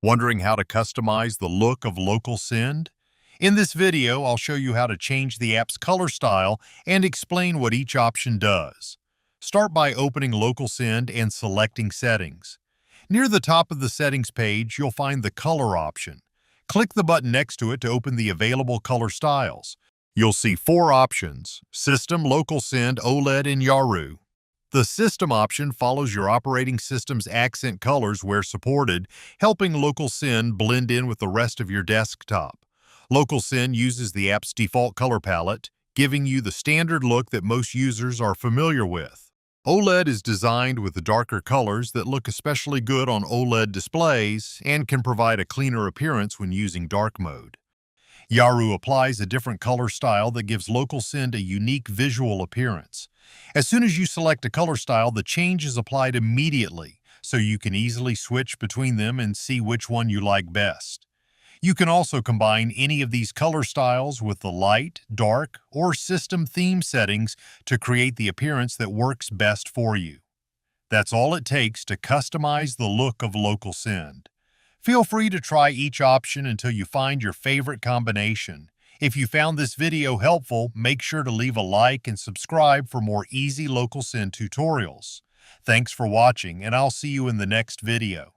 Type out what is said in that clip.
Wondering how to customize the look of LocalSend? In this video, I'll show you how to change the app's color style and explain what each option does. Start by opening LocalSend and selecting Settings. Near the top of the Settings page, you'll find the Color option. Click the button next to it to open the available color styles. You'll see 4 options: System, LocalSend, OLED, and Yaru. The System option follows your operating system's accent colors where supported, helping LocalSend blend in with the rest of your desktop. LocalSend uses the app's default color palette, giving you the standard look that most users are familiar with. OLED is designed with the darker colors that look especially good on OLED displays and can provide a cleaner appearance when using dark mode. Yaru applies a different color style that gives LocalSend a unique visual appearance. As soon as you select a color style, the change is applied immediately, so you can easily switch between them and see which one you like best. You can also combine any of these color styles with the light, dark, or system theme settings to create the appearance that works best for you. That's all it takes to customize the look of LocalSend. Feel free to try each option until you find your favorite combination. If you found this video helpful, make sure to leave a like and subscribe for more easy LocalSend tutorials. Thanks for watching, and I'll see you in the next video.